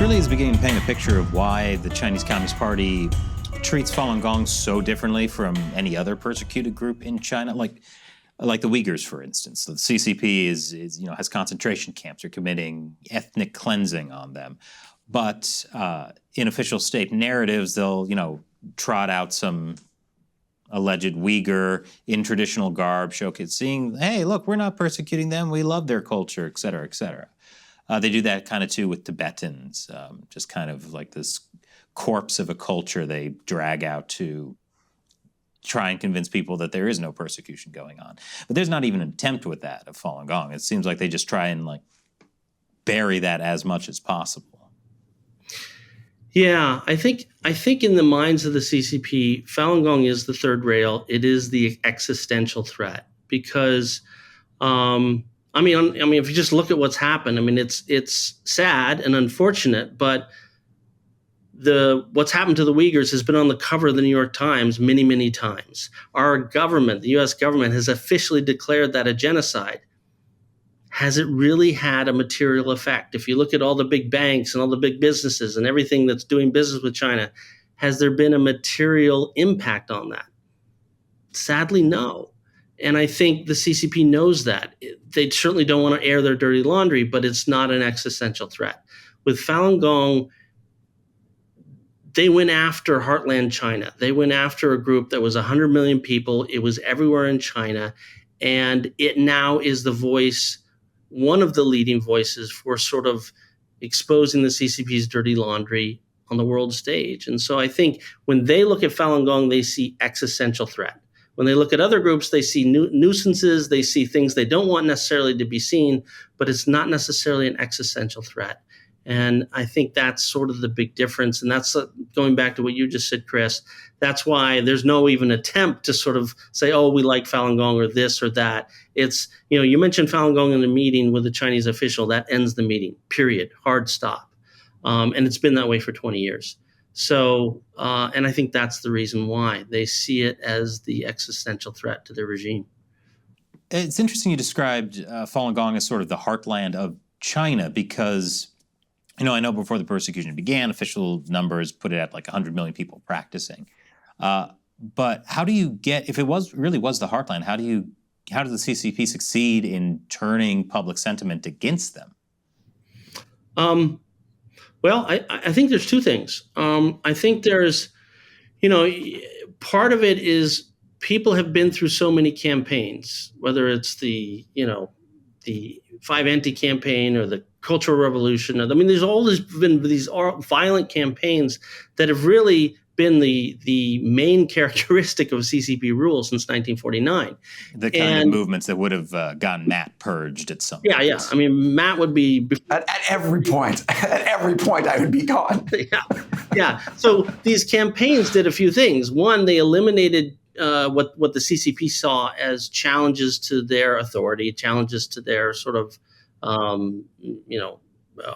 really is beginning to paint a picture of why the Chinese Communist Party treats Falun Gong so differently from any other persecuted group in China, like the Uyghurs, for instance. The CCP has concentration camps. They're committing ethnic cleansing on them. But in official state narratives, they'll, trot out some alleged Uyghur in traditional garb, showcasing, hey, look, we're not persecuting them. We love their culture, et cetera, et cetera. They do that kind of too with Tibetans, just kind of like this corpse of a culture they drag out to try and convince people that there is no persecution going on. But there's not even an attempt with that of Falun Gong. It seems like they just try and bury that as much as possible. Yeah, I think in the minds of the CCP, Falun Gong is the third rail. It is the existential threat because, if you just look at what's happened, it's sad and unfortunate, but what's happened to the Uyghurs has been on the cover of the New York Times many, many times. Our government, the U.S. government, has officially declared that a genocide. Has it really had a material effect? If you look at all the big banks and all the big businesses and everything that's doing business with China, has there been a material impact on that? Sadly, no. And I think the CCP knows that. They certainly don't want to air their dirty laundry, but it's not an existential threat. With Falun Gong, they went after Heartland China. They went after a group that was 100 million people. It was everywhere in China. And it now is the voice, one of the leading voices for sort of exposing the CCP's dirty laundry on the world stage. And so I think when they look at Falun Gong, they see existential threat. When they look at other groups, they see nuisances. They see things they don't want necessarily to be seen, but it's not necessarily an existential threat. And I think that's sort of the big difference. And that's going back to what you just said, Chris. That's why there's no even attempt to sort of say, oh, we like Falun Gong or this or that. It's, you mentioned Falun Gong in a meeting with a Chinese official. That ends the meeting, period, hard stop. And it's been that way for 20 years. So, and I think that's the reason why they see it as the existential threat to their regime. It's interesting you described Falun Gong as sort of the heartland of China because I know before the persecution began, official numbers put it at 100 million people practicing. But how do you if it really was the heartland, how did the CCP succeed in turning public sentiment against them? Well, I think there's two things. I think there's, part of it is people have been through so many campaigns, whether it's the 5 Anti campaign or the Cultural Revolution. There's always been these violent campaigns that have really been the main characteristic of CCP rule since 1949. The kind of movements that would have gotten Matt purged at some point. Yeah. Matt would be... At every point. At every point, I would be gone. Yeah. So these campaigns did a few things. One, they eliminated what the CCP saw as challenges to their authority, challenges to their sort of,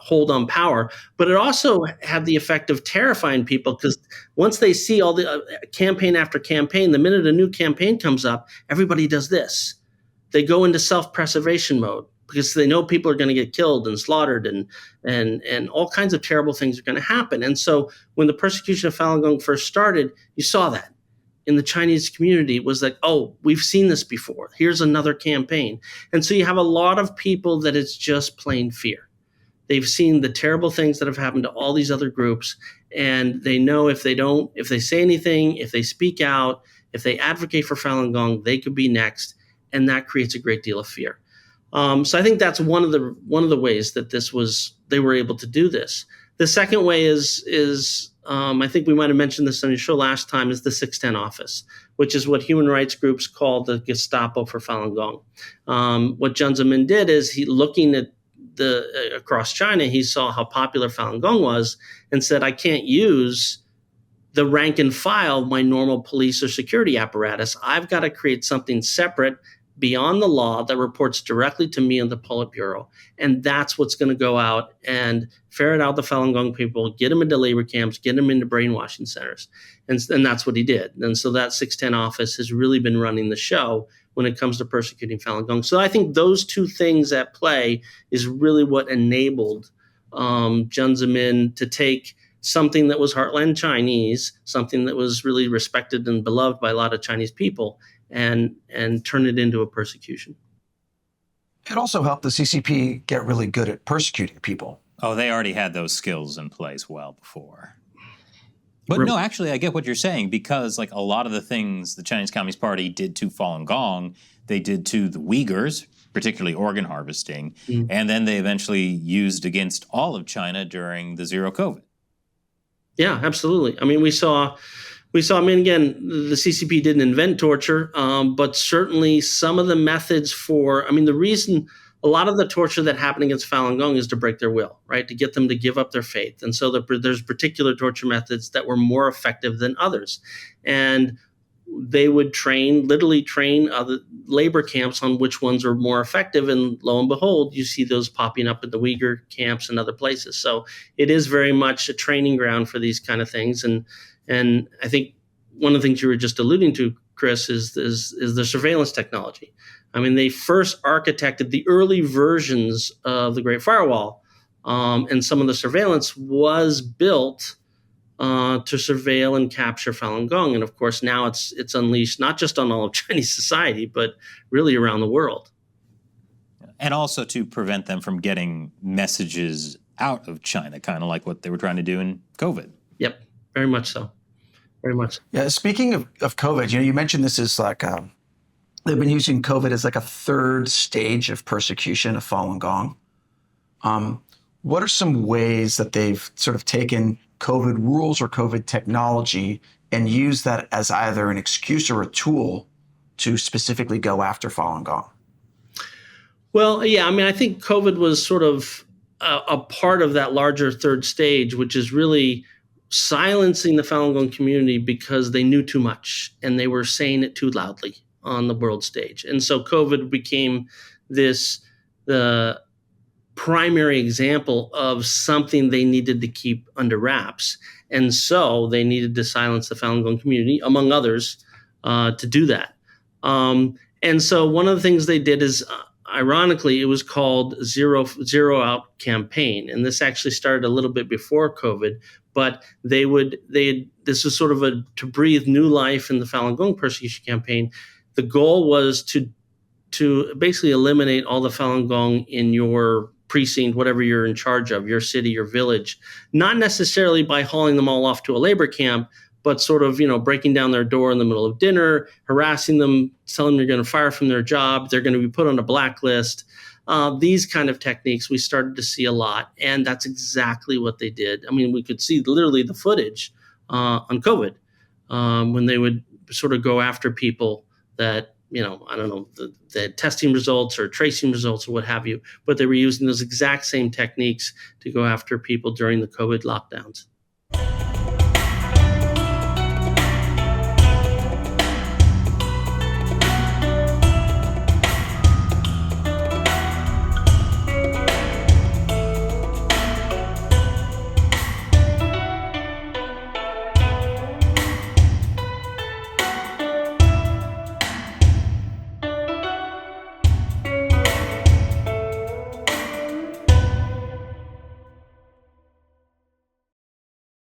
hold on power. But it also had the effect of terrifying people because once they see all the campaign after campaign, the minute a new campaign comes up, everybody does this. They go into self-preservation mode because they know people are going to get killed and slaughtered and all kinds of terrible things are going to happen. And so when the persecution of Falun Gong first started, you saw that. In the Chinese community, it was like, oh, we've seen this before. Here's another campaign. And so you have a lot of people that it's just plain fear. They've seen the terrible things that have happened to all these other groups. And they know if they say anything, if they speak out, if they advocate for Falun Gong, they could be next. And that creates a great deal of fear. So I think that's one of the ways that they were able to do this. The second way is I think we might have mentioned this on your show last time, is the 610 office, which is what human rights groups call the Gestapo for Falun Gong. What Jiang Zemin did is looking at across China, he saw how popular Falun Gong was and said, I can't use the rank and file of my normal police or security apparatus. I've got to create something separate beyond the law that reports directly to me and the Politburo. And that's what's going to go out and ferret out the Falun Gong people, get them into labor camps, get them into brainwashing centers. And that's what he did. And so that 610 office has really been running the show when it comes to persecuting Falun Gong. So I think those two things at play is really what enabled Jiang Zemin to take something that was heartland Chinese, something that was really respected and beloved by a lot of Chinese people, and turn it into a persecution. It also helped the CCP get really good at persecuting people. Oh, they already had those skills in place well before. But no, actually, I get what you're saying, because like a lot of the things the Chinese Communist Party did to Falun Gong, they did to the Uyghurs, particularly organ harvesting, and then they eventually used against all of China during the zero COVID. Yeah, absolutely. I mean, we saw, I mean, again, the CCP didn't invent torture, but certainly some of the methods the reason a lot of the torture that happened against Falun Gong is to break their will, right? To get them to give up their faith. And so there's particular torture methods that were more effective than others. And they would literally train other labor camps on which ones are more effective. And lo and behold, you see those popping up at the Uyghur camps and other places. So it is very much a training ground for these kind of things. And I think one of the things you were just alluding to, Chris, is the surveillance technology. I mean, they first architected the early versions of the Great Firewall, and some of the surveillance was built to surveil and capture Falun Gong. And of course, now it's unleashed not just on all of Chinese society, but really around the world. And also to prevent them from getting messages out of China, kind of like what they were trying to do in COVID. Yep, very much so. Very much. Yeah, speaking of COVID, you mentioned this is like they've been using COVID as like a third stage of persecution of Falun Gong. What are some ways that they've sort of taken COVID rules or COVID technology and used that as either an excuse or a tool to specifically go after Falun Gong? Well, yeah, I mean, I think COVID was sort of a part of that larger third stage, which is really silencing the Falun Gong community because they knew too much and they were saying it too loudly on the world stage. And so COVID became the primary example of something they needed to keep under wraps. And so they needed to silence the Falun Gong community, among others, to do that. And so one of the things they did is, ironically, it was called Zero Out Campaign. And this actually started a little bit before COVID, but this was sort of to breathe new life in the Falun Gong persecution campaign. The goal was to basically eliminate all the Falun Gong in your precinct, whatever you're in charge of, your city, your village, not necessarily by hauling them all off to a labor camp, but sort of, breaking down their door in the middle of dinner, harassing them, telling them you're going to fire from their job, they're going to be put on a blacklist. These kind of techniques we started to see a lot, and that's exactly what they did. I mean, we could see literally the footage on COVID when they would sort of go after people that, I don't know, the testing results or tracing results or what have you, but they were using those exact same techniques to go after people during the COVID lockdowns.